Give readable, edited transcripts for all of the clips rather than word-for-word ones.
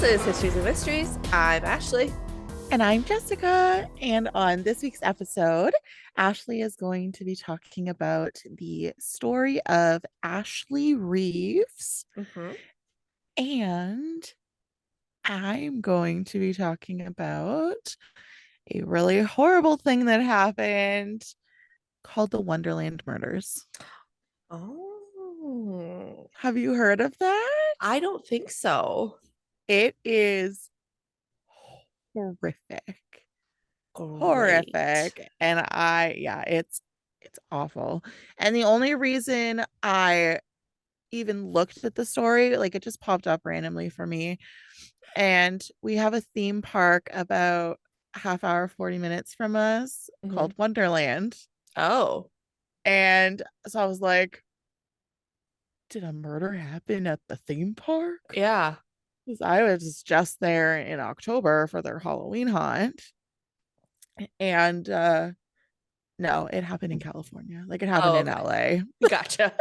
is Histories and Mysteries. I'm Ashley. And I'm Jessica. And on this week's episode, Ashley is going to be talking about the story of Ashley Reeves. And I'm going to be talking about a really horrible thing that happened called the Wonderland Murders. Oh, Have you heard of that? I don't think so. It is horrific. Great. And it's awful. And the only reason I even looked at the story, like it just popped up randomly for me. And we have a theme park about half hour, 40 minutes from us called Wonderland. Oh. And so I was like, did a murder happen at the theme park? Yeah. Because I was just there in October for their Halloween hunt. And no, it happened in California. Like it happened in LA. Gotcha.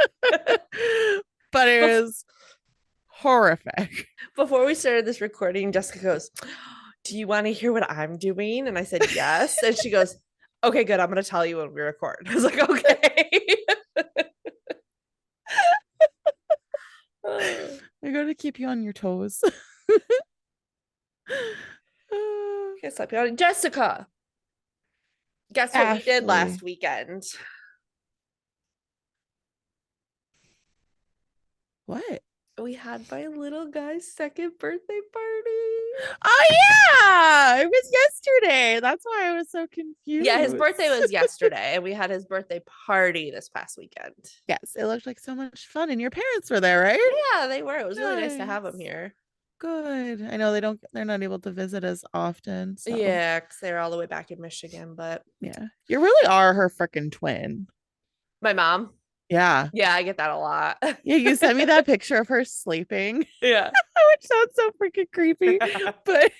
But it was horrific. Before we started this recording, Jessica goes, do you want to hear what I'm doing? And I said, yes. And she goes, okay, good. I'm going to tell you when we record. I was like, okay. I got to keep you on your toes. Okay, slap you on. Jessica, guess what we did last weekend? What? We had my little guy's second birthday party. Oh yeah, it was yesterday. That's why I was so confused. Yeah, his birthday was yesterday, and we had his birthday party this past weekend. Yes, it looked like so much fun, and your parents were there, right? Yeah, they were. It was really nice to have them here. Good. I know they're not able to visit as often. So. Yeah, because they're all the way back in Michigan, but yeah, you really are her freaking twin. My mom. Yeah. Yeah, I get that a lot. Yeah, you sent me that picture of her sleeping. Yeah. Which sounds so freaking creepy. But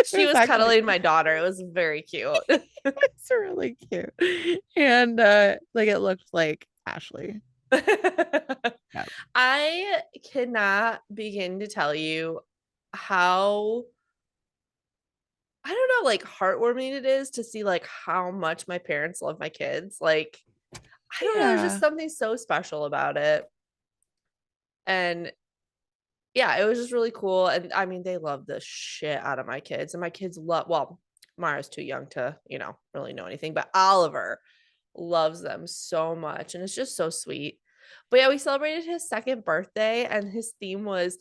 she was cuddling my daughter. It was very cute. It's really cute. And like it looked like Ashley. Yeah. I cannot begin to tell you how I don't know, like heartwarming it is to see like how much my parents love my kids. Like I don't know, there's just something so special about it. And yeah, it was just really cool. And I mean, they love the shit out of my kids. And my kids well, Mara's too young to, really know anything, but Oliver loves them so much. And it's just so sweet. But yeah, we celebrated his second birthday and his theme was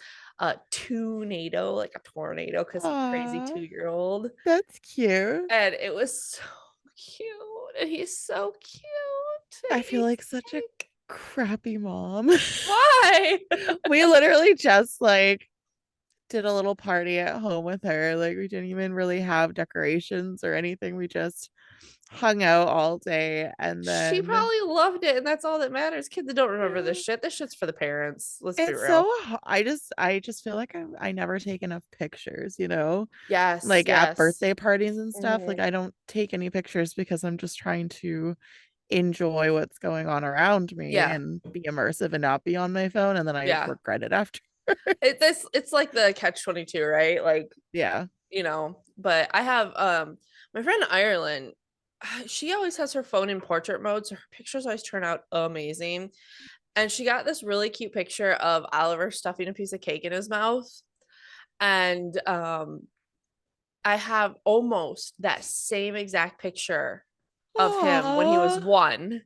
tornado, like a tornado, because he's a crazy 2-year-old. That's cute. And it was so cute. And he's so cute. I feel like such a crappy mom. Why? We literally just like did a little party at home with her. Like we didn't even really have decorations or anything. We just hung out all day, and then she probably loved it, and that's all that matters. Kids that don't remember this shit. This shit's for the parents. Let's be real. So I just feel like I never take enough pictures, Yes, like yes. at birthday parties and stuff. Like I don't take any pictures because I'm just trying to enjoy what's going on around me and be immersive and not be on my phone, and then I regret it after. It's like the catch-22, right? Like but I have my friend Ireland, she always has her phone in portrait mode, so her pictures always turn out amazing. And she got this really cute picture of Oliver stuffing a piece of cake in his mouth. And I have almost that same exact picture of him when he was 1.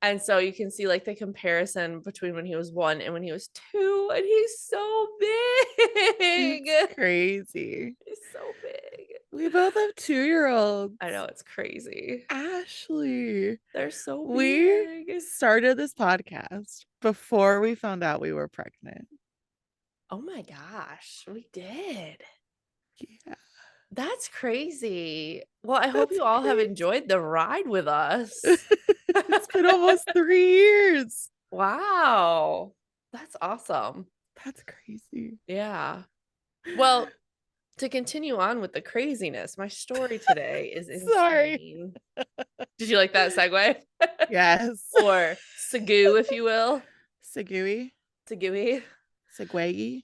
And so you can see like the comparison between when he was 1 and when he was 2, and he's so big. It's crazy. He's so big. We both have 2-year-olds. I know, it's crazy. Ashley. They're so big. We started this podcast before we found out we were pregnant. Oh my gosh, we did. Yeah. That's crazy. Well, I hope you all have enjoyed the ride with us. It's been almost 3 years. Wow. That's awesome. That's crazy. Yeah. Well, to continue on with the craziness, my story today is insane. Sorry. Did you like that segue? Yes. Or segue, if you will. Segue. Segue. Segue.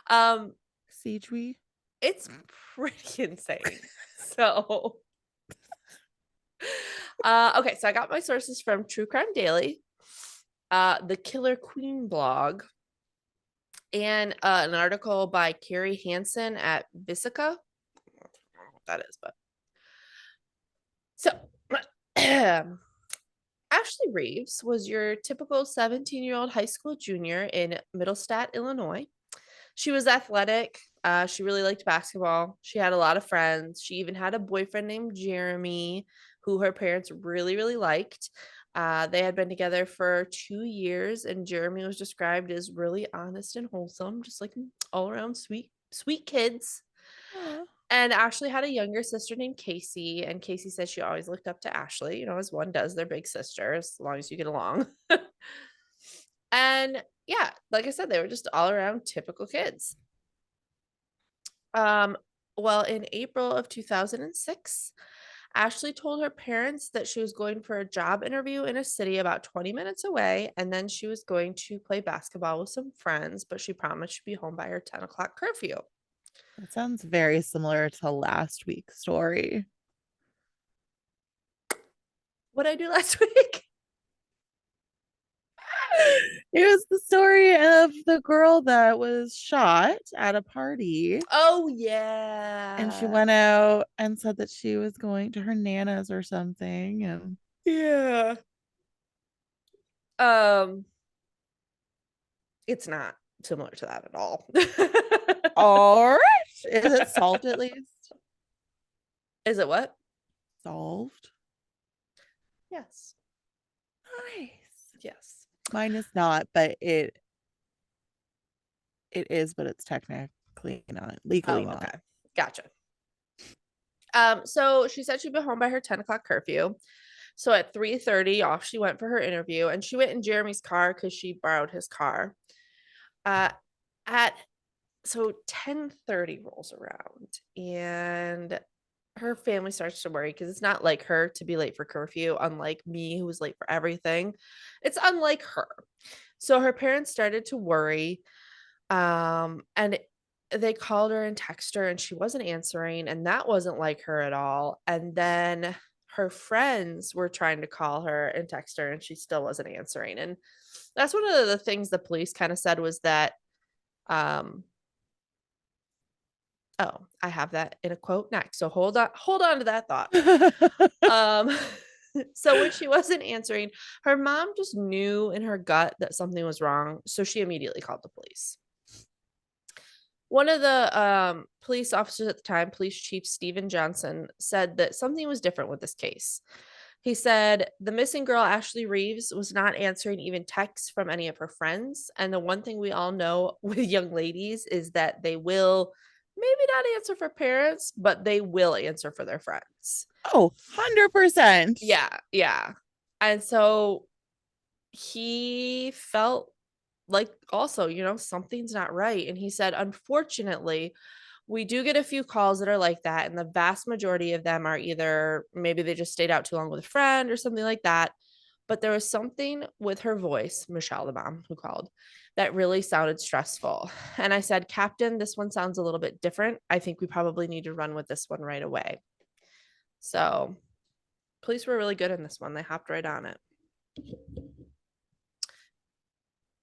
Um, Siege. it's pretty insane. So, okay, so I got my sources from True Crime Daily, the Killer Queen blog, and an article by Carrie Hansen at Visica. I don't know what that is, but so Ashley Reeves was your typical 17-year-old high school junior in Middlestadt, Illinois. She was athletic. She really liked basketball. She had a lot of friends. She even had a boyfriend named Jeremy, who her parents really, really liked. They had been together for 2 years, and Jeremy was described as really honest and wholesome, just like all around sweet, sweet kids. Aw. And Ashley had a younger sister named Casey, and Casey said she always looked up to Ashley, as one does their big sister, as long as you get along. And yeah, like I said, they were just all around typical kids. Um, well, in April of 2006, Ashley told her parents that she was going for a job interview in a city about 20 minutes away, and then she was going to play basketball with some friends, but she promised she'd be home by her 10 o'clock curfew. That sounds very similar to last week's story. What did I do last week? It was the story of the girl that was shot at a party. Oh, And she yeah. went out and said that she was going to her nana's or something. And Yeah. Um, it's not similar to that at all. all right. Is it solved at least? Is it what? Solved. Yes. Nice. Yes. Mine is not, but it is, but it's technically not, legally Oh, not. okay. Gotcha. So she said she'd be home by her 10 o'clock curfew. So at 3:30, off she went for her interview, and she went in Jeremy's car because she borrowed his car. Uh at so 10:30 rolls around, and her family starts to worry because it's not like her to be late for curfew, unlike me, who was late for everything. It's unlike her. So her parents started to worry. And they called her and texted her, and she wasn't answering, and that wasn't like her at all. And then her friends were trying to call her and text her, and she still wasn't answering. And that's one of the things the police kind of said was that, um, oh, I have that in a quote next. So hold on to that thought. Um, so when she wasn't answering, her mom just knew in her gut that something was wrong. So she immediately called the police. One of the police officers at the time, Police Chief Stephen Johnson, said that something was different with this case. He said the missing girl, Ashley Reeves, was not answering even texts from any of her friends. And the one thing we all know with young ladies is that they will maybe not answer for parents, but they will answer for their friends. Oh, 100%. Yeah, yeah. And so he felt like also, something's not right. And he said, unfortunately, we do get a few calls that are like that. And the vast majority of them are either maybe they just stayed out too long with a friend or something like that. But there was something with her voice, Michelle, the mom who called, that really sounded stressful. And I said, Captain, this one sounds a little bit different. I think we probably need to run with this one right away. So police were really good in this one. They hopped right on it.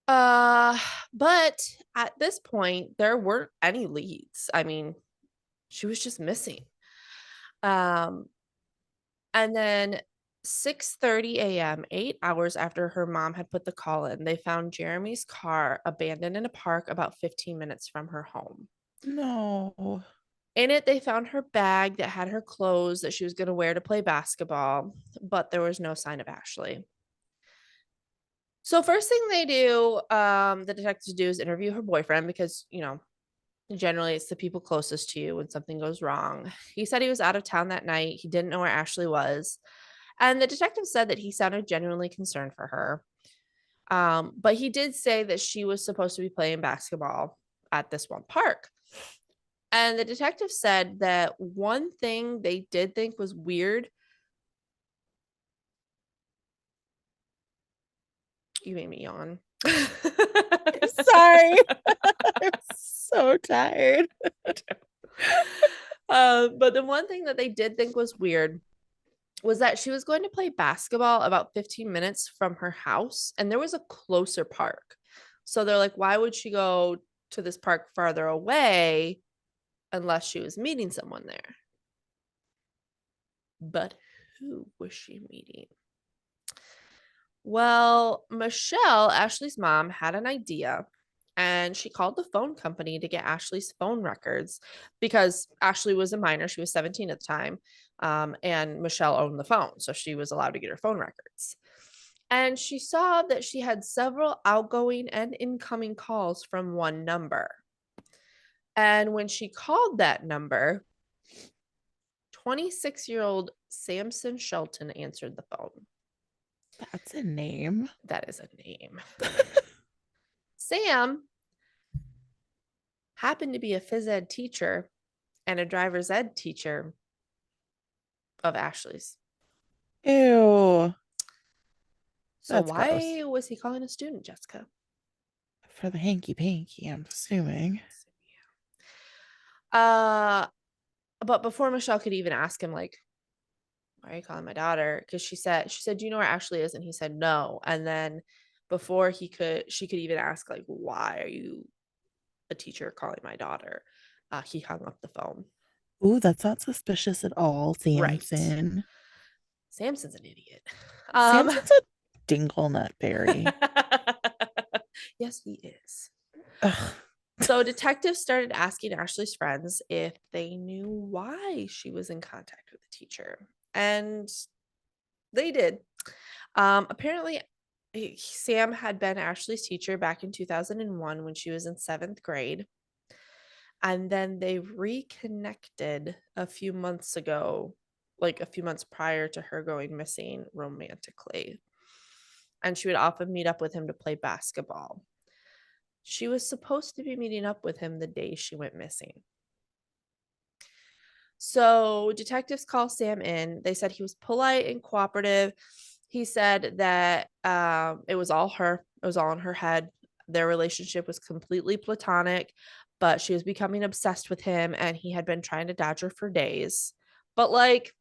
Uh, but at this point, there weren't any leads. I mean, she was just missing. Um, and then 6:30 a.m., 8 hours after her mom had put the call in, they found Jeremy's car abandoned in a park about 15 minutes from her home. No. In it, they found her bag that had her clothes that she was going to wear to play basketball, but there was no sign of Ashley. So first thing they do, the detectives do is interview her boyfriend because, generally it's the people closest to you when something goes wrong. He said he was out of town that night. He didn't know where Ashley was. And the detective said that he sounded genuinely concerned for her. But he did say that she was supposed to be playing basketball at this one park. And the detective said that one thing they did think was weird. You made me yawn. Sorry. I'm so so tired. But the one thing that they did think was weird was that she was going to play basketball about 15 minutes from her house, and there was a closer park. So they're like, why would she go to this park farther away unless she was meeting someone there? But who was she meeting? Well, Michelle, Ashley's mom, had an idea and she called the phone company to get Ashley's phone records because Ashley was a minor. She was 17 at the time. And Michelle owned the phone, so she was allowed to get her phone records. And she saw that she had several outgoing and incoming calls from one number. And when she called that number, 26-year-old Samson Shelton answered the phone. That's a name. That is a name. Sam happened to be a phys ed teacher and a driver's ed teacher of Ashley's. Ew. So That's gross. why was he calling a student, Jessica? For the hanky panky, I'm assuming. Uh, but before Michelle could even ask him, like, why are you calling my daughter? Because she said, do you know where Ashley is? And he said no. And then before she could even ask, like, why are you a teacher calling my daughter? He hung up the phone. Ooh, that's not suspicious at all, Right. Samson. Samson's an idiot. Samson's a dingleberry. Yes, he is. Ugh. So detectives started asking Ashley's friends if they knew why she was in contact with the teacher. And they did. Apparently, Sam had been Ashley's teacher back in 2001 when she was in 7th grade. And then they reconnected a few months ago, like a few months prior to her going missing romantically. And she would often meet up with him to play basketball. She was supposed to be meeting up with him the day she went missing. So detectives call Sam in. They said he was polite and cooperative. He said that it was all her. It was all in her head. Their relationship was completely platonic, but she was becoming obsessed with him and he had been trying to dodge her for days. But like,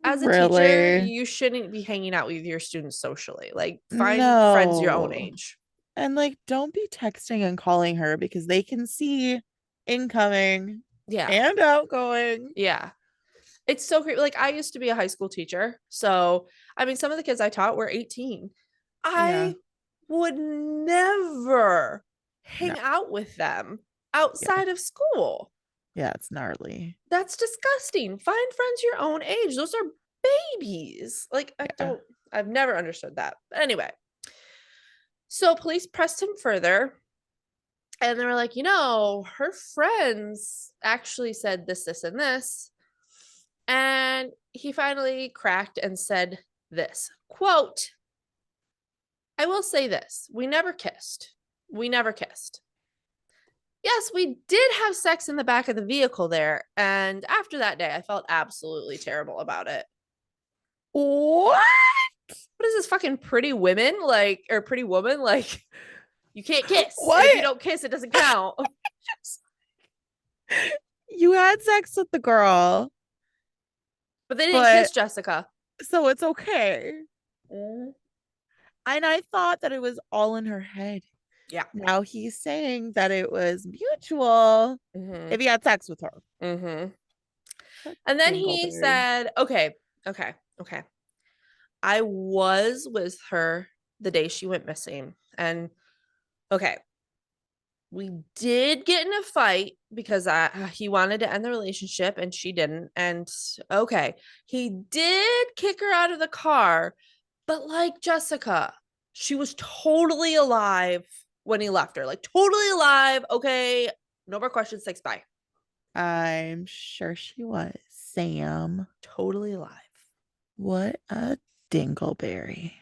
as a teacher, Really? you shouldn't be hanging out with your students socially. Like, find friends your own No. age. And like, don't be texting and calling her because they can see incoming Yeah. and outgoing. Yeah. It's so great. Like, I used to be a high school teacher. So, I mean, some of the kids I taught were 18. Yeah. I would never No. hang out with them Yeah. outside of school. Yeah, it's gnarly. That's disgusting. Find friends your own age. Those are babies. Like, Yeah. I've never understood that. But anyway, so police pressed him further and they were like, her friends actually said this, this, and this. And he finally cracked and said this quote, I will say this. We never kissed. We never kissed. Yes, we did have sex in the back of the vehicle there. And after that day, I felt absolutely terrible about it. What? What is this fucking Pretty Women? Like, or Pretty Woman? Like, you can't kiss. And if you What? don't kiss, it doesn't count. You had sex with the girl, But they didn't kiss but Jessica. so it's okay. Mm. And I thought that it was all in her head. Yeah. Now he's saying that it was mutual Mm-hmm. if he had sex with her. Mm-hmm. That And then he dingleberry. said, okay. I was with her the day she went missing. And okay, we did get in a fight because he wanted to end the relationship and she didn't. And okay, he did kick her out of the car, but like Jessica, she was totally alive when he left her. Like totally alive. Okay, no more questions. Thanks. Bye. I'm sure she was. Sam. Totally alive. What a dingleberry.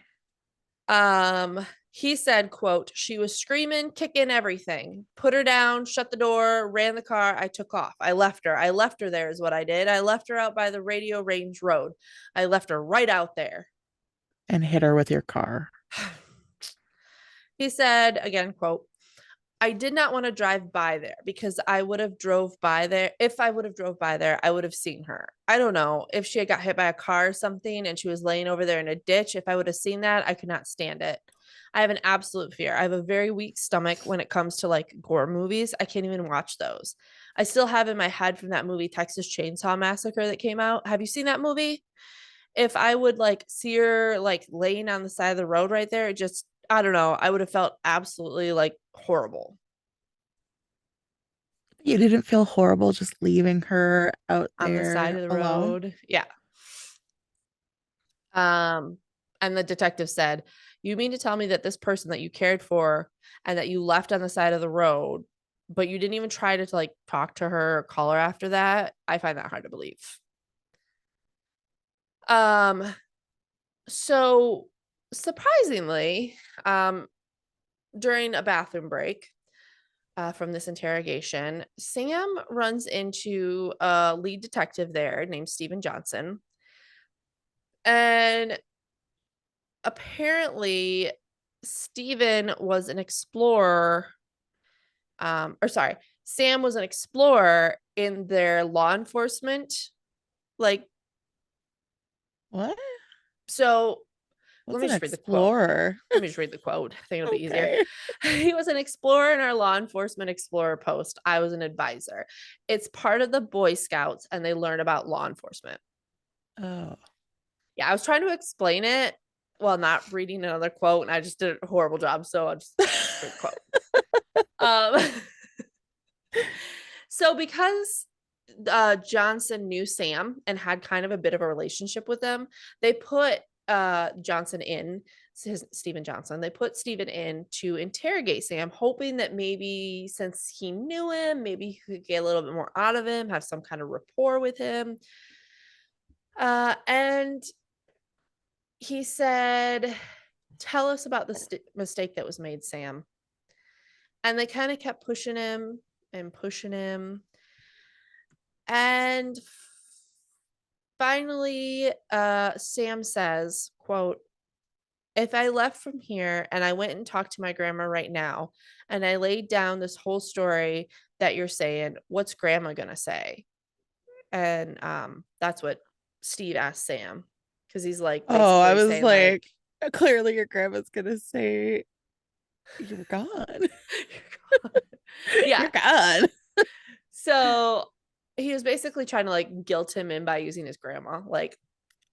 He said, quote, she was screaming, kicking everything. Put her down, shut the door, ran the car. I took off. I left her. I left her there is what I did. I left her out by the Radio Range Road. I left her right out there. And hit her with your car. He said, again, quote, I did not want to drive by there because I would have drove by there. If I would have drove by there, I would have seen her. I don't know if she had got hit by a car or something and she was laying over there in a ditch. If I would have seen that, I could not stand it. I have an absolute fear. I have a very weak stomach when it comes to like gore movies. I can't even watch those. I still have in my head from that movie Texas Chainsaw Massacre that came out. Have you seen that movie? If I would like see her like laying on the side of the road right there, it just, I don't know, I would have felt absolutely like horrible You didn't feel horrible just leaving her out on the side there of the alone? road. Yeah. Um, and the detective said, "You mean to tell me that this person that you cared for and that you left on the side of the road, but you didn't even try to like talk to her or call her after that?" I find that hard to believe. Um, so surprisingly, during a bathroom break, from this interrogation, Sam runs into a lead detective there named Stephen Johnson. And apparently, Stephen was an explorer. Or sorry, Sam was an explorer in their law enforcement. Like, What? so let What's me an just read the quote. explorer? Let me just read the quote. I think it'll be easier. Okay. He was an explorer in our law enforcement explorer post. I was an advisor. It's part of the Boy Scouts, and they learn about law enforcement. Oh. Yeah, I was trying to explain it while not reading another quote, and I just did a horrible job. So I'll just read the quote. Um, so because Johnson knew Sam and had kind of a bit of a relationship with them, they put Johnson in Stephen Johnson. They put Stephen in to interrogate Sam, hoping that maybe since he knew him, maybe he could get a little bit more out of him, have some kind of rapport with him. And he said, "Tell us about the mistake that was made, Sam." And they kind of kept pushing him and pushing him. And finally, Sam says, quote, "If I left from here and I went and talked to my grandma right now and I laid down this whole story that you're saying, what's grandma gonna say?" And that's what Steve asked Sam, because he's like Oh, I basically was saying like, like, clearly your grandma's gonna say you were gone. yeah. You're gone. So he was basically trying to like guilt him in by using his grandma. Like,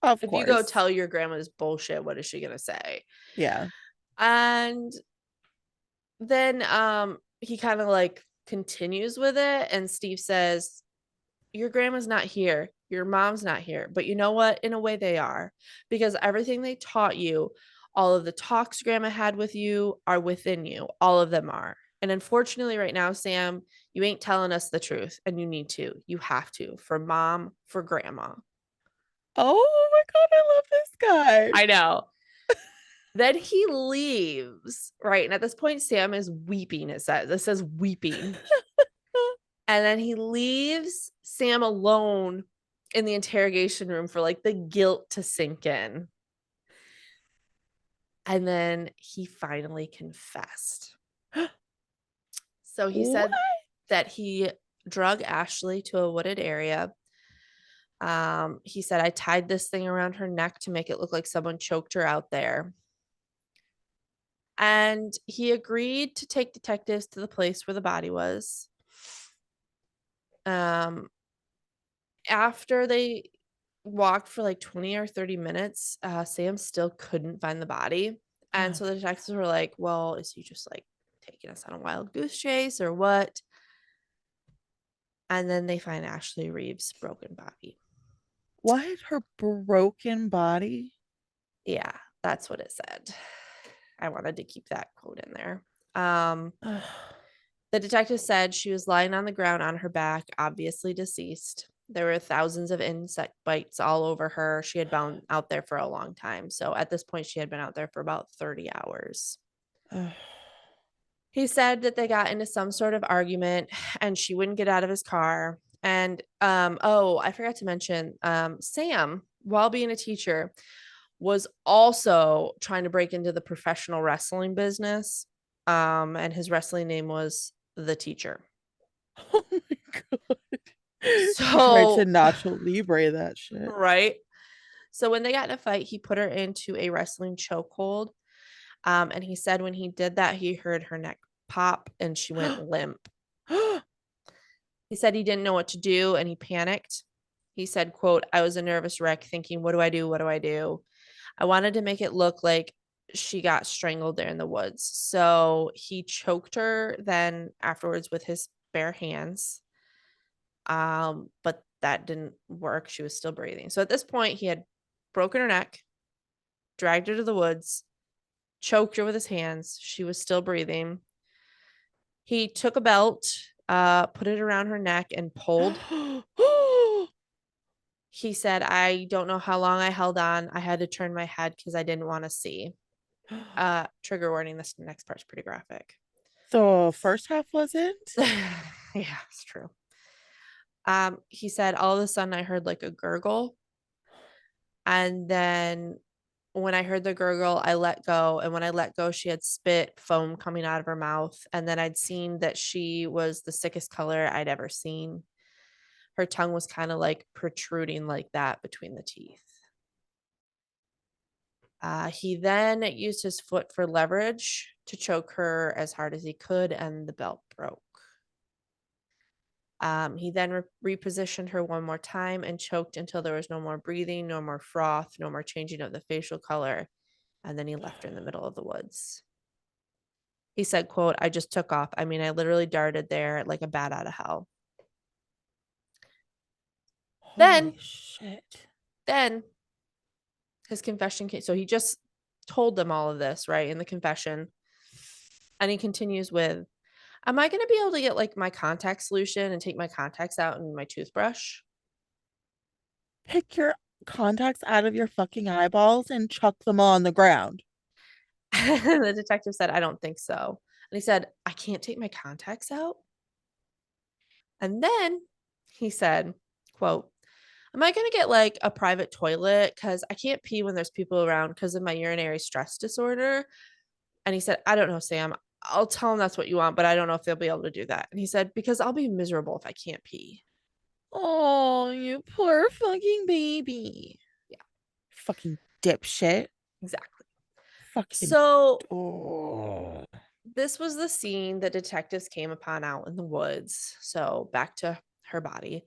Of if you go course. tell your grandma this bullshit, what is she gonna say? Yeah. And then he kind of like continues with it, and Steve says, "Your grandma's not here, your mom's not here, but you know what, in a way they are, because everything they taught you, all of the talks grandma had with you are within you, all of them are. And unfortunately right now, Sam, you ain't telling us the truth, and you need to, you have to, for mom, for grandma." Oh my God, I love this guy. I know. Then he leaves, right? And at this point, Sam is weeping. It says weeping. And then he leaves Sam alone in the interrogation room for like the guilt to sink in. And then he finally confessed. So he What? said that he drug Ashley to a wooded area. He said, "I tied this thing around her neck to make it look like someone choked her out there." And he agreed to take detectives to the place where the body was. Um, After they walked for like 20 or 30 minutes, Sam still couldn't find the body. And so the detectives were like, "Well, is he just like taking us on a wild goose chase or what?" And then they find Ashley Reeves' broken body. What? Her broken body? Yeah, that's what it said. I wanted to keep that quote in there. Um, the detective said she was lying on the ground on her back, obviously deceased. There were thousands of insect bites all over her. She had been out there for a long time. So at this point, she had been out there for about 30 hours. He said that they got into some sort of argument and she wouldn't get out of his car. And oh, I forgot to mention, Sam, while being a teacher, was also trying to break into the professional wrestling business. And his wrestling name was The Teacher. Oh my god. He tried to So, Nacho Libre that shit. right. So when they got in a fight, he put her into a wrestling chokehold. And he said when he did that, he heard her neck pop and she went limp. He said he didn't know what to do and he panicked. He said, quote, I was a nervous wreck thinking, what do I do? What do I do? I wanted to make it look like she got strangled there in the woods. So he choked her then afterwards with his bare hands. But that didn't work. She was still breathing. So at this point, he had broken her neck, dragged her to the woods, choked her with his hands. She was still breathing. He took a belt, put it around her neck, and pulled. He said, I don't know how long I held on. I had to turn my head because I didn't want to see. Trigger warning, this next part's pretty graphic. The first half wasn't? Yeah, it's true. He said, all of a sudden I heard like a gurgle. And then when I heard the gurgle, I let go. And when I let go, she had spit foam coming out of her mouth. And then I'd seen that she was the sickest color I'd ever seen. Her tongue was kind of like protruding like that between the teeth. He then used his foot for leverage to choke her as hard as he could, and the belt broke. He then repositioned her one more time and choked until there was no more breathing, no more froth, no more changing of the facial color. And then he left her in the middle of the woods. He said, quote, I just took off. I mean, I literally darted there like a bat out of hell. Holy Then, shit. then his confession came. So he just told them all of this, right, in the confession. And he continues with, am I going to be able to get like my contact solution and take my contacts out in my toothbrush? Pick your contacts out of your fucking eyeballs and chuck them on the ground. The detective said, I don't think so. And he said, I can't take my contacts out. And then he said, quote, am I going to get like a private toilet? Because I can't pee when there's people around because of my urinary stress disorder. And he said, I don't know, Sam. I'll tell him that's what you want, but I don't know if they'll be able to do that. And he said, because I'll be miserable if I can't pee. Oh, you poor fucking baby. Yeah, Fucking dipshit. exactly. Fucking. So Oh. this was the scene that detectives came upon out in the woods. So back to her body.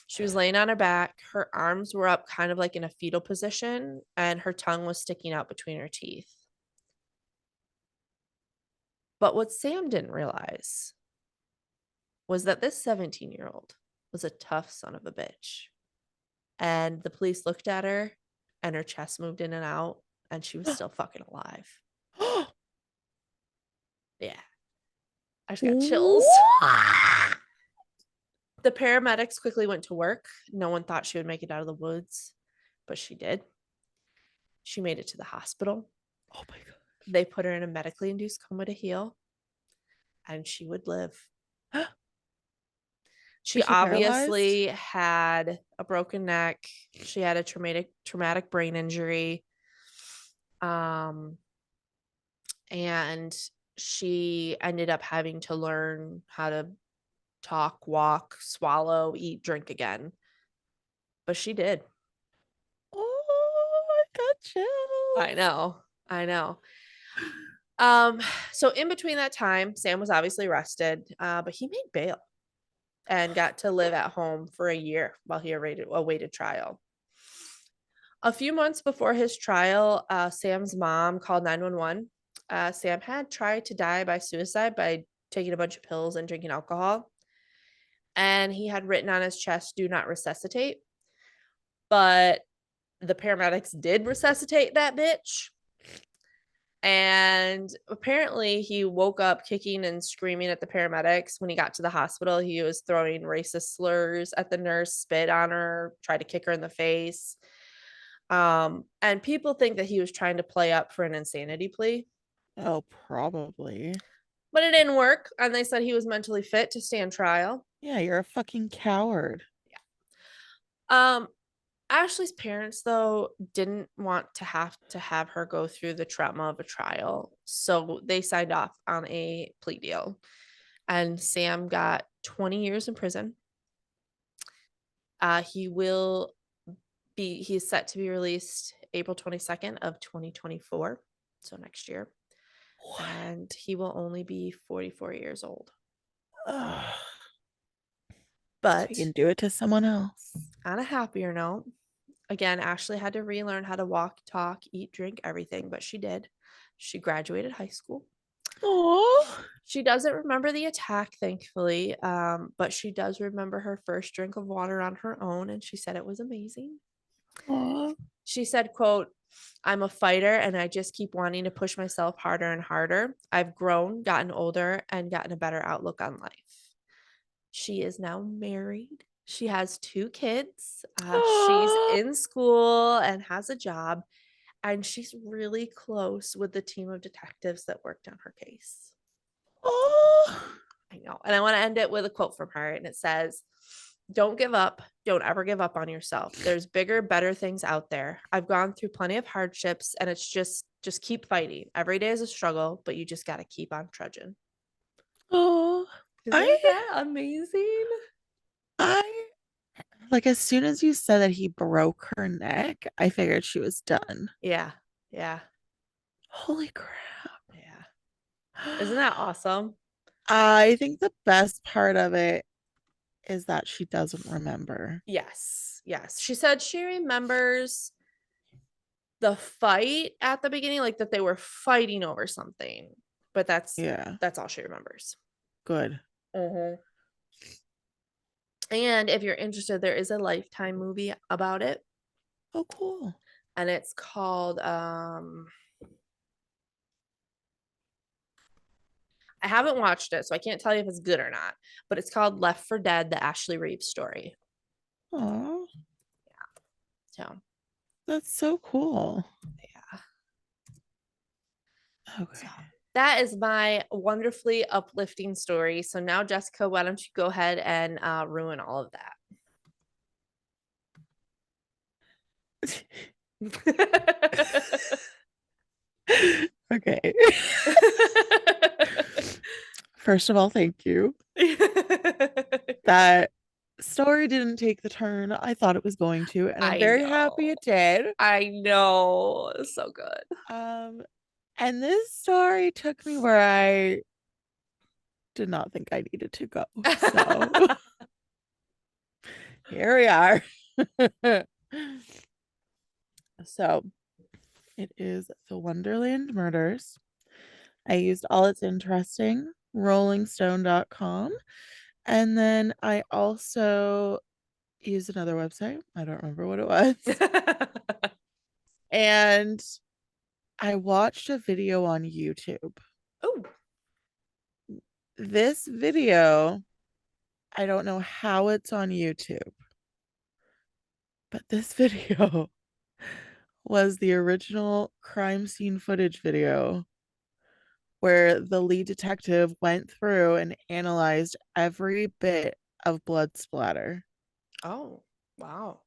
She was laying on her back. Her arms were up, kind of like in a fetal position, and her tongue was sticking out between her teeth. But what Sam didn't realize was that this 17-year-old was a tough son of a bitch. And the police looked at her and her chest moved in and out, and she was still fucking alive. Yeah. I just got chills. The paramedics quickly went to work. No one thought she would make it out of the woods, but she did. She made it to the hospital. Oh my god. They put her in a medically induced coma to heal, and she would live. She Was she paralyzed? obviously had a broken neck. She had a traumatic brain injury. Um, and she ended up having to learn how to talk, walk, swallow, eat, drink again. But she did. Oh, I got I chills. know. I know. Um, so in between that time, Sam was obviously arrested, but he made bail and got to live at home for a year while he awaited trial. A few months before his trial, Sam's mom called 911. Sam had tried to die by suicide by taking a bunch of pills and drinking alcohol. And he had written on his chest, do not resuscitate. But the paramedics did resuscitate that bitch. And apparently, he woke up kicking and screaming at the paramedics. When he got to the hospital, he was throwing racist slurs at the nurse, spit on her, tried to kick her in the face. And people think that he was trying to play up for an insanity plea, Oh, probably. but it didn't work. And they said he was mentally fit to stand trial. Yeah, you're a fucking coward. Um, Ashley's parents, though, didn't want to have her go through the trauma of a trial, so they signed off on a plea deal, and Sam got 20 years in prison. He will he's set to be released April 22nd of 2024, so next year, What? and he will only be 44 years old. Ugh. So you But can do it to someone else. on a happier note, again, Ashley had to relearn how to walk, talk, eat, drink, everything, but she did. She graduated high school. Oh. She doesn't remember the attack, thankfully, but she does remember her first drink of water on her own, and she said it was amazing. Oh. She said, quote, "I'm a fighter and I just keep wanting to push myself harder and harder. I've grown, gotten older, and gotten a better outlook on life." She is now married. She has 2 kids. She's Oh. in school and has a job, and she's really close with the team of detectives that worked on her case. Oh. I know. And I want to end it with a quote from her, and it says, "Don't give up. Don't ever give up on yourself. There's bigger, better things out there. I've gone through plenty of hardships, and it's just keep fighting. Every day is a struggle, but you just got to keep on trudging." Oh. I Isn't that amazing? I like as soon as you said that he broke her neck, I figured she was done. Yeah. Yeah. Holy crap. Yeah. Isn't that awesome? I think the best part of it is that she doesn't remember. Yes. Yes. She said she remembers the fight at the beginning, like that they were fighting over something, but Yeah, that's all she remembers. good. Mm-hmm. And if you're interested, there is a Lifetime movie about it, Oh, cool. and it's called I haven't watched it, so I can't tell you if it's good or not, but it's called Left for Dead, the Ashley Reeves story. Oh, So, that's so cool. yeah. So Okay. that is my wonderfully uplifting story. So now, Jessica, why don't you go ahead and ruin all of that? Okay. First of all, thank you. That story didn't take the turn I thought it was going to, and I'm I very happy know. it did. I know. So good. Um, and this story took me where I did not think I needed to go. So here we are. So it is the Wonderland Murders. I used all its interesting, rollingstone.com. And then I also used another website. I don't remember what it was. And I watched a video on YouTube. Oh. This video, I don't know how it's on YouTube, but this video was the original crime scene footage video where the lead detective went through and analyzed every bit of blood splatter. Oh, wow.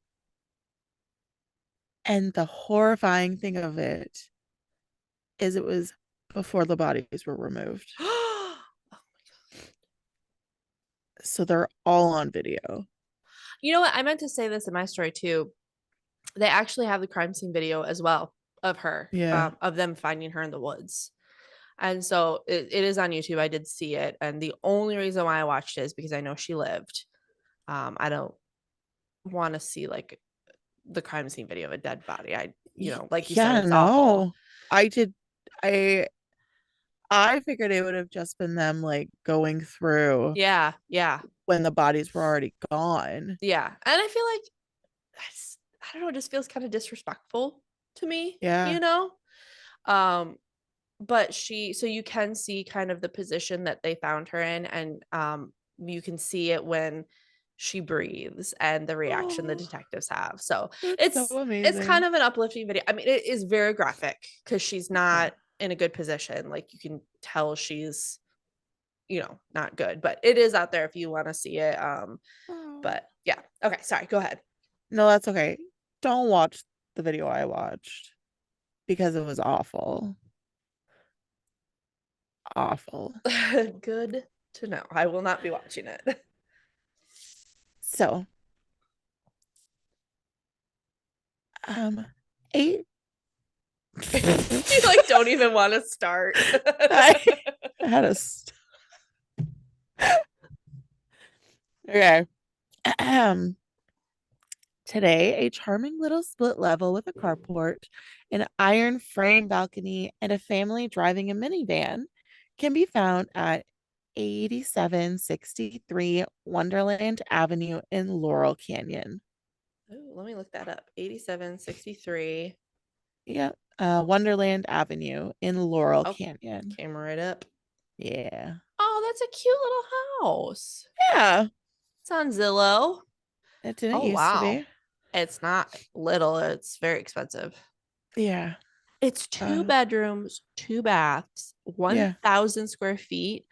And the horrifying thing of it is it was before the bodies were removed. So they're all on video. You know what? I meant to say this in my story too. They actually have the crime scene video as well of her, Yeah. of them finding her in the woods. And so it is on YouTube. I did see it. And the only reason why I watched it is because I know she lived. I don't want to see like the crime scene video of a dead body. Like you said, Yeah, it's awful. no. I did I I figured it would have just been them like going through Yeah. Yeah. when the bodies were already gone. Yeah. And I feel like, I don't know, it just feels kind of disrespectful to me, Yeah. you know? Um, but so you can see kind of the position that they found her in, and you can see it when she breathes and the reaction the Oh, detectives have. So that's so it's kind amazing. of an uplifting video. I mean, it is very graphic because she's Okay. not in a good position. Like you can tell she's, not good, but it is out there if you want to see it. Oh. But yeah. Okay, sorry, go ahead. No, that's okay. don't watch the video I watched because it was awful. Awful. Good to know. I will not be watching it. So, um, eight. You like don't even want to start. I had a. Okay. Today, a charming little split level with a carport, an iron frame balcony, and a family driving a minivan can be found at 8763 Wonderland Avenue in Laurel Canyon. Ooh, let me look that up. 8763. Yeah, Wonderland Avenue in Laurel Oh, Canyon. came right up. Yeah. Oh, that's a cute little house. Yeah, It's on Zillow. it didn't Oh, used to wow. be. It's not little, it's very expensive. Yeah. It's two Uh, bedrooms, two baths, yeah. 1,000 square feet,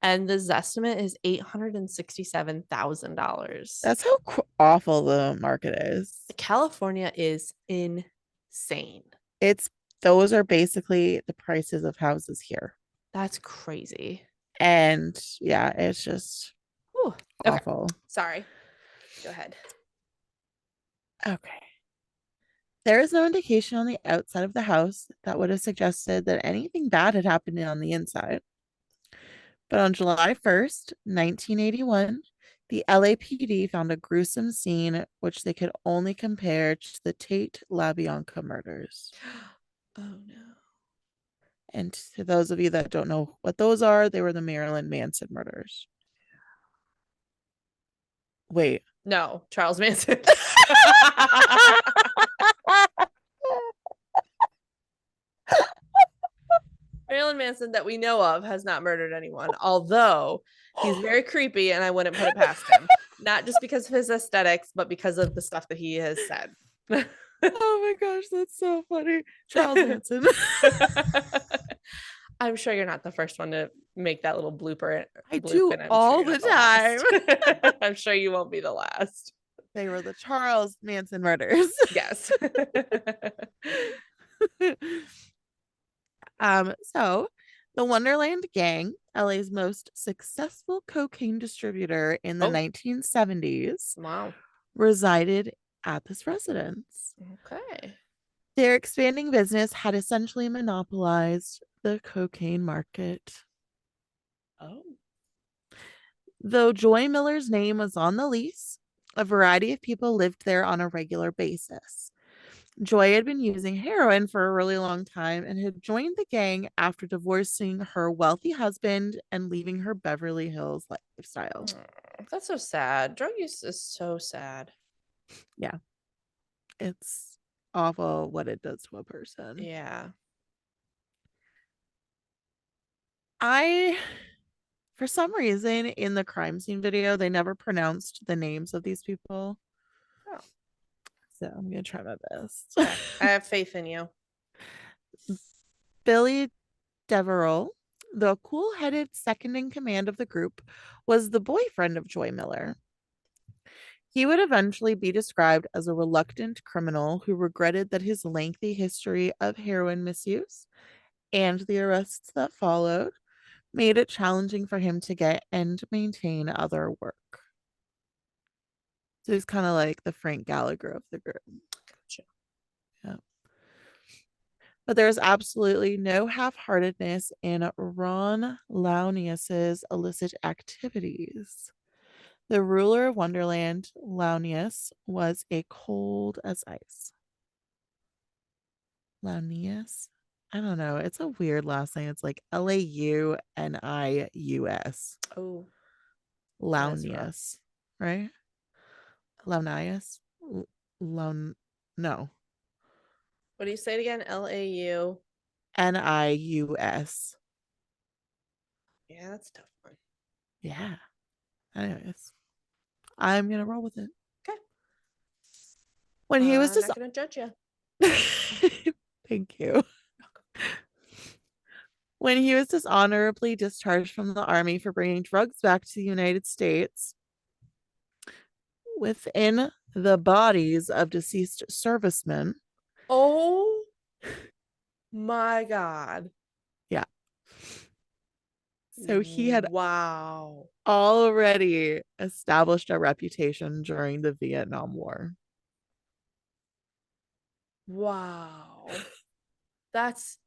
and the Zestimate is $867,000. That's how awful the market is. California is insane. It's those are basically the prices of houses here. That's crazy. And yeah, it's just Whew. Okay. awful. Sorry. Go ahead. Okay. There is no indication on the outside of the house that would have suggested that anything bad had happened on the inside. But on July 1st, 1981, the LAPD found a gruesome scene which they could only compare to the Tate LaBianca murders. Oh no. And to those of you that don't know what those are, they were the Marilyn Manson murders. Wait. No, Charles Manson. Marilyn Manson that we know of has not murdered anyone, although he's very creepy and I wouldn't put it past him. Not just because of his aesthetics, but because of the stuff that he has said. Oh my gosh, that's so funny. Charles Manson. I'm sure you're not the first one to make that little I bloop, do and I'm sure all you're the not the time. last. I'm sure you won't be the last. They were the Charles Manson murders. Yes. So the Wonderland Gang, LA's most successful cocaine distributor in the Oh, 1970s, wow. resided at this residence. Okay. Their expanding business had essentially monopolized the cocaine market. Oh. Though Joy Miller's name was on the lease, a variety of people lived there on a regular basis. Joy had been using heroin for a really long time and had joined the gang after divorcing her wealthy husband and leaving her Beverly Hills lifestyle. That's so sad. Drug use is so sad. Yeah, it's awful what it does to a person. Yeah. I, for some reason, in the crime scene video, they never pronounced the names of these people. Oh. So I'm going to try my best. Okay. I have faith in you. Billy Deverell, the cool headed second in command of the group, was the boyfriend of Joy Miller. He would eventually be described as a reluctant criminal who regretted that his lengthy history of heroin misuse and the arrests that followed made it challenging for him to get and maintain other work. So he's kind of like the Frank Gallagher of the group. Gotcha. Yeah. But there's absolutely no half-heartedness in Ron Launius's illicit activities. The ruler of Wonderland, Launius, was a cold as ice. Launius? I don't know. It's a weird last name. It's like Launius. Oh, that is rough. Launius, right? Launius? Laun no. What do you say it again? LAU. Nius. Yeah, that's a tough one. Yeah. Anyways, I'm gonna roll with it. Okay. When he was I'm just not gonna judge you. thank you. When he was dishonorably discharged from the army for bringing drugs back to the United States, within the bodies of deceased servicemen. Oh my God. Yeah. So he had Wow. already established a reputation during the Vietnam War. Wow. That's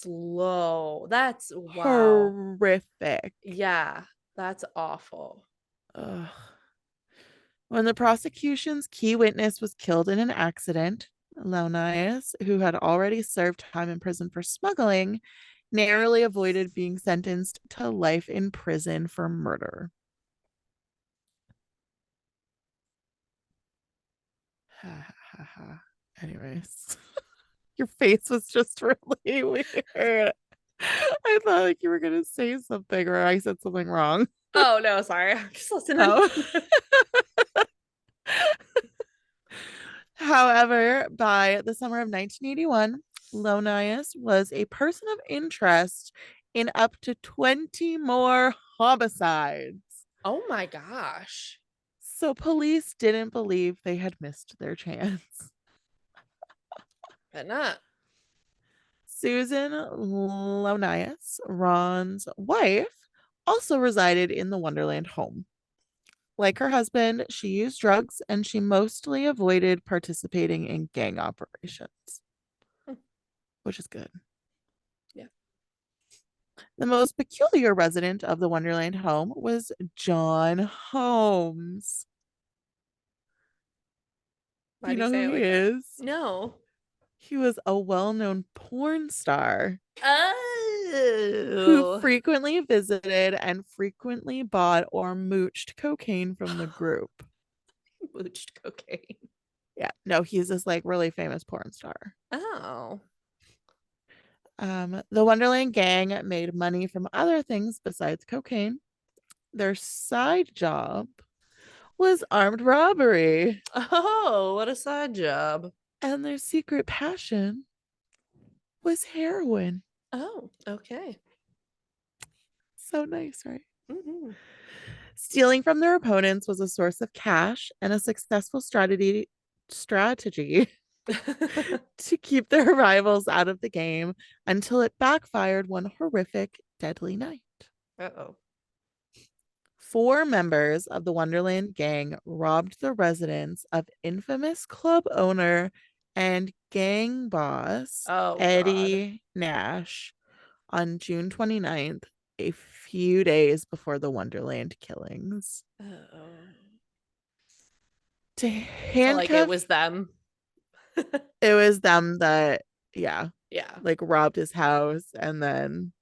low. That's wow. Horrific. Yeah, that's awful. Ugh. When the prosecution's key witness was killed in an accident, Launius, who had already served time in prison for smuggling, narrowly avoided being sentenced to life in prison for murder. Anyways, your face was just really weird. I thought like you were gonna say something or I said something wrong. Oh no, sorry. I'm just listening. Oh. However, by the summer of 1981, Lonius was a person of interest in up to 20 more homicides. Oh my gosh. So police didn't believe they had missed their chance. But not. Susan Lonius, Ron's wife, also resided in the Wonderland home. Like her husband, she used drugs and she mostly avoided participating in gang operations, Hmm. which is good. Yeah. The most peculiar resident of the Wonderland home was John Holmes. Do Why you do you know say who it he like that? is? No. He was a well known porn star who Oh. frequently visited and frequently bought or mooched cocaine from the group. Booched cocaine. Yeah, no, he's this like really famous porn star. Oh. The Wonderland gang made money from other things besides cocaine. Their side job was armed robbery, Oh, what a side job. and their secret passion was heroin. Oh, okay. So nice, right? Mm-hmm. Stealing from their opponents was a source of cash and a successful strategy to keep their rivals out of the game until it backfired one horrific, deadly night. Uh-oh. 4 members of the Wonderland gang robbed the residence of infamous club owner and gang boss Oh God. Eddie Nash on June 29th, a few days before the Wonderland killings. Uh-oh. To So like it handcuff, was them. it was them that, yeah, Yeah. like robbed his house. And then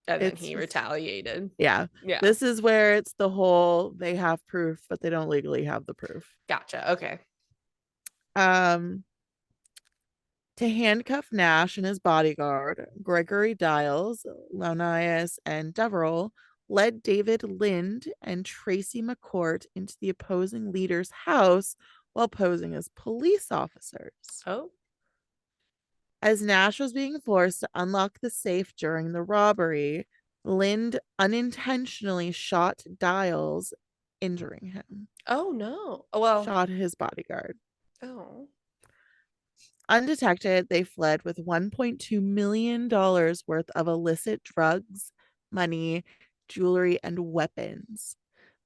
And then it's he just, retaliated. yeah, Yeah. this is where it's the whole they have proof, but they don't legally have the proof. Gotcha. Okay. Um, to handcuff Nash and his bodyguard, Gregory Diles, Launius, and Deverell led David Lind and Tracy McCourt into the opposing leader's house while posing as police officers. Oh. As Nash was being forced to unlock the safe during the robbery, Lind unintentionally shot Diles, injuring him. Oh no. Well. Shot his bodyguard. Oh. Undetected, they fled with $1.2 million worth of illicit drugs, money, jewelry, and weapons,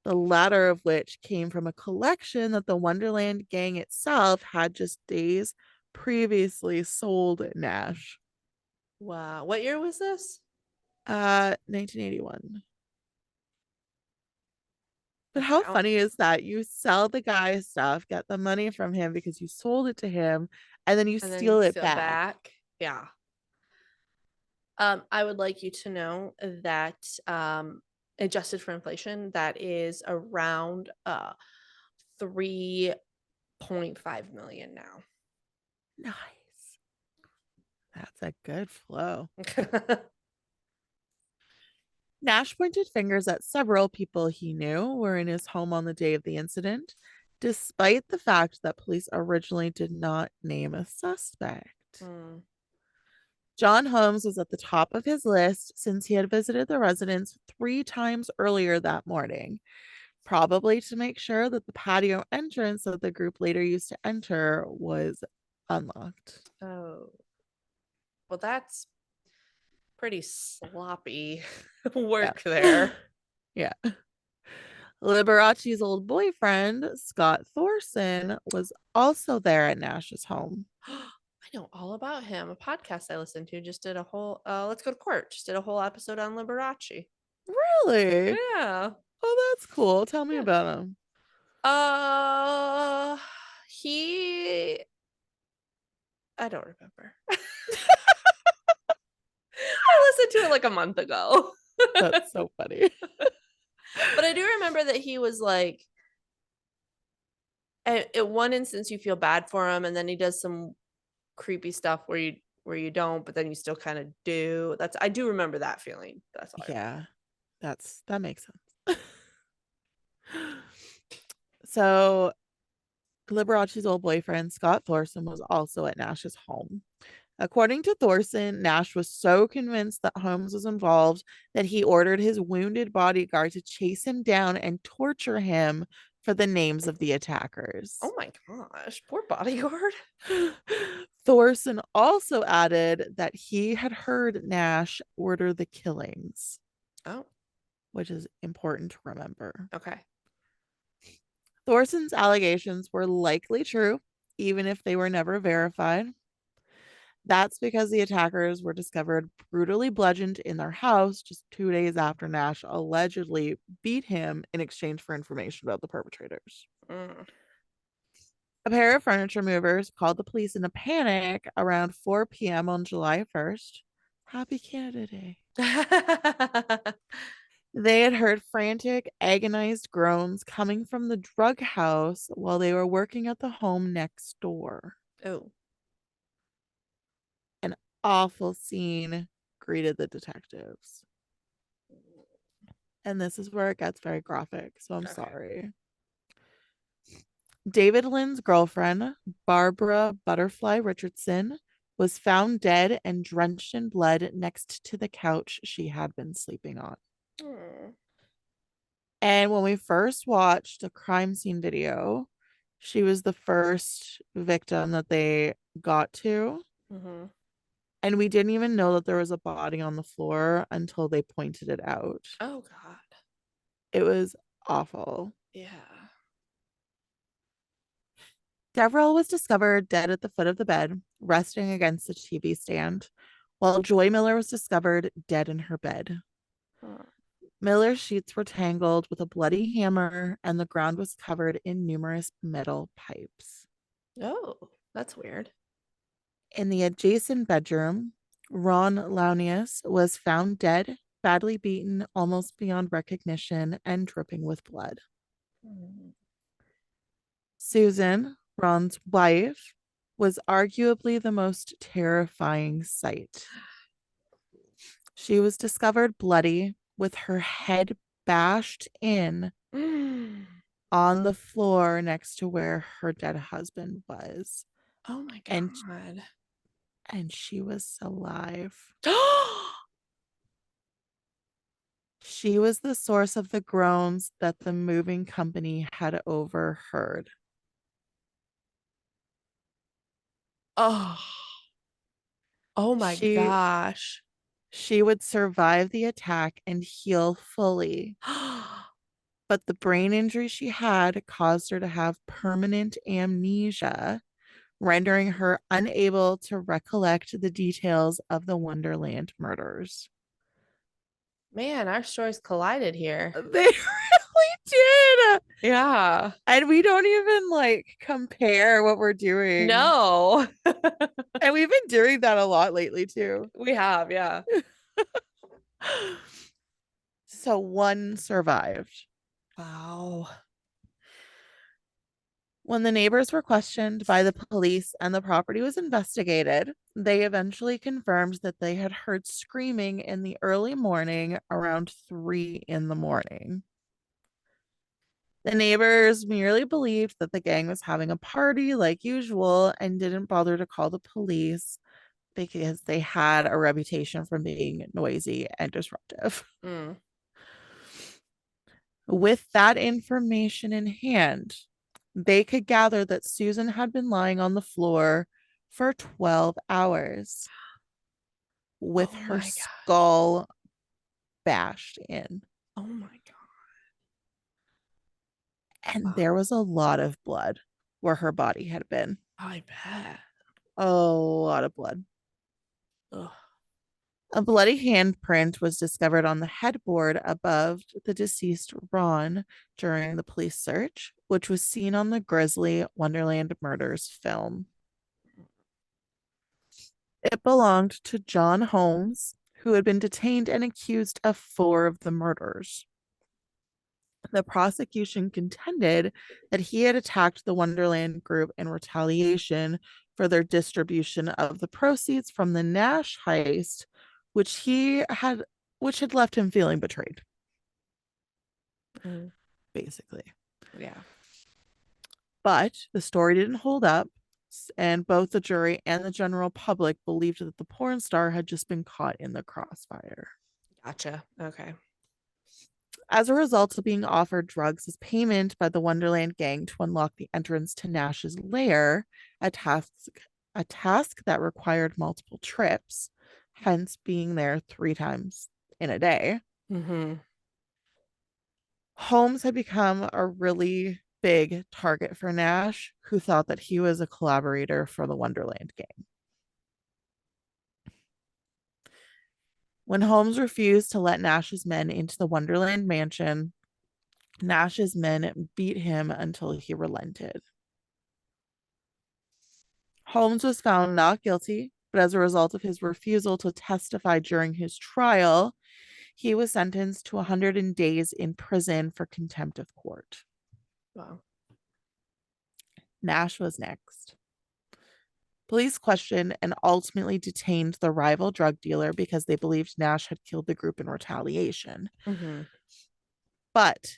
the latter of which came from a collection that the Wonderland gang itself had just days previously sold at Nash. Wow. What year was this? 1981. But Okay. how funny is that? You sell the guy stuff, get the money from him because you sold it to him, and then you And then steal it steal back. back. Yeah. I would like you to know that adjusted for inflation, that is around 3.5 million now. Nice. That's a good flow. Nash pointed fingers at several people he knew were in his home on the day of the incident, despite the fact that police originally did not name a suspect. Mm. John Holmes was at the top of his list since he had visited the residence 3 times earlier that morning. probably to make sure that the patio entrance that the group later used to enter was unlocked. Oh, well, that's pretty sloppy Yeah. work there. Yeah. Liberace's old boyfriend, Scott Thorson, was also there at Nash's home. I know all about him. A podcast I listened to just did a whole Let's Go to Court, just did a whole episode on Liberace. Really? Yeah. Oh, that's cool. Tell me Yeah. about him. Uh he I don't remember. I listened to it like a month ago. That's so funny. But I do remember that he was like at one instance you feel bad for him, and then he does some creepy stuff where you don't, but then you still kind of do. That's I do remember that feeling. That's all I remember. Yeah, that makes sense. So Liberace's old boyfriend, Scott Thorson, was also at Nash's home. According to Thorson, Nash was so convinced that Holmes was involved that he ordered his wounded bodyguard to chase him down and torture him for the names of the attackers. Oh my gosh, poor bodyguard. Thorson also added that he had heard Nash order the killings, Oh, which is important to remember. okay. Thorson's allegations were likely true, even if they were never verified. That's because the attackers were discovered brutally bludgeoned in their house just 2 days after Nash allegedly beat him in exchange for information about the perpetrators. Mm. A pair of furniture movers called the police in a panic around 4 p.m. on July 1st. Happy Canada Day. They had heard frantic, agonized groans coming from the drug house while they were working at the home next door. Oh. An awful scene greeted the detectives. And this is where it gets very graphic, so I'm Okay. sorry. David Lynn's girlfriend, Barbara Butterfly Richardson, was found dead and drenched in blood next to the couch she had been sleeping on. Mm. And when we first watched the crime scene video, she was the first victim that they got to. Mm-hmm. And we didn't even know that there was a body on the floor until they pointed it out. Oh God. It was awful. Yeah. Deverell was discovered dead at the foot of the bed, resting against the TV stand, while Joy Miller was discovered dead in her bed. Mm. Miller's sheets were tangled with a bloody hammer, and the ground was covered in numerous metal pipes. Oh, that's weird. In the adjacent bedroom, Ron Launius was found dead, badly beaten, almost beyond recognition, and dripping with blood. Mm. Susan, Ron's wife, was arguably the most terrifying sight. She was discovered bloody with her head bashed in Mm. on the floor next to where her dead husband was. Oh my And God. and she was alive. She was the source of the groans that the moving company had overheard. Oh. Oh my She gosh. she would survive the attack and heal fully, but the brain injury she had caused her to have permanent amnesia, rendering her unable to recollect the details of the Wonderland murders. Man, our stories collided here. They really did. Yeah. And we don't even like compare what we're doing. No. And we've been doing that a lot lately too. We have, yeah. So one survived. Wow. When the neighbors were questioned by the police and the property was investigated, they eventually confirmed that they had heard screaming in the early morning around 3 in the morning. The neighbors merely believed that the gang was having a party like usual and didn't bother to call the police because they had a reputation for being noisy and disruptive. Mm. With that information in hand, they could gather that Susan had been lying on the floor for 12 hours with Oh her my god. skull bashed in. Oh my And god. there was a lot of blood where her body had been. I bet. A lot of blood. Ugh. A bloody handprint was discovered on the headboard above the deceased Ron during the police search, which was seen on the grisly Wonderland Murders film. It belonged to John Holmes, who had been detained and accused of 4 of the murders. The prosecution contended that he had attacked the Wonderland group in retaliation for their distribution of the proceeds from the Nash heist, which he had which had left him feeling betrayed, Mm, basically. yeah. But the story didn't hold up, and both the jury and the general public believed that the porn star had just been caught in the crossfire. Gotcha. Okay. As a result of being offered drugs as payment by the Wonderland gang to unlock the entrance to Nash's lair, a task a task that required multiple trips, hence being there 3 times in a day. Mm-hmm. Holmes had become a really big target for Nash, who thought that he was a collaborator for the Wonderland gang. When Holmes refused to let Nash's men into the Wonderland mansion, Nash's men beat him until he relented. Holmes was found not guilty, but as a result of his refusal to testify during his trial, he was sentenced to 100 days in prison for contempt of court. Wow. Nash was next. Police questioned and ultimately detained the rival drug dealer because they believed Nash had killed the group in retaliation. Mm-hmm. But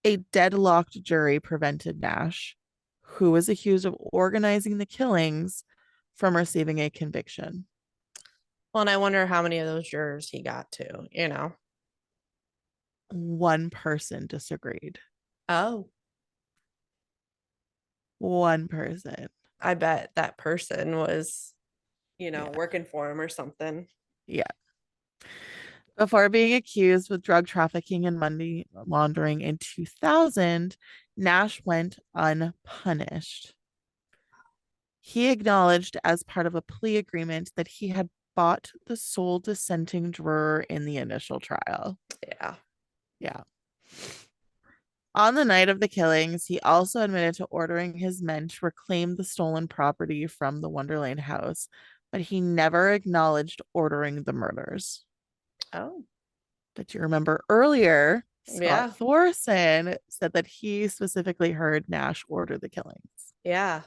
a deadlocked jury prevented Nash, who was accused of organizing the killings, from receiving a conviction. Well, and I wonder how many of those jurors he got to, you know? One person disagreed. Oh, One person. I bet that person was, Yeah. working for him or something. Yeah. Before being accused with drug trafficking and money laundering in 2000, Nash went unpunished. He acknowledged as part of a plea agreement that he had bought the sole dissenting juror in the initial trial. Yeah. Yeah. On the night of the killings, he also admitted to ordering his men to reclaim the stolen property from the Wonderland house, but he never acknowledged ordering the murders. Oh, But you remember earlier, Scott yeah. Thorson said that he specifically heard Nash order the killings. Yeah.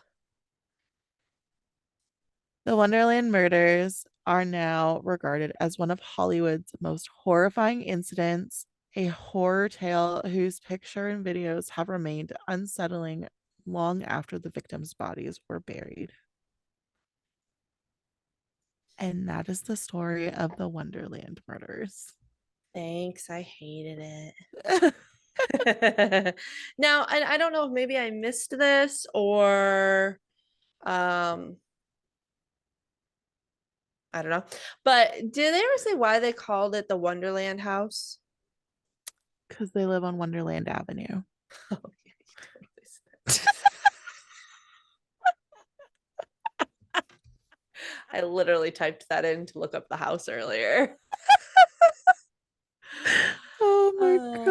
The Wonderland murders are now regarded as one of Hollywood's most horrifying incidents, a horror tale whose picture and videos have remained unsettling long after the victims' bodies were buried. And that is the story of the Wonderland murders. Thanks. I hated it. Now, I don't know if maybe I missed this or um I don't know. But did they ever say why they called it the Wonderland House? Because they live on Wonderland Avenue. Oh, yeah, you totally said. I literally typed that in to look up the house earlier. Oh my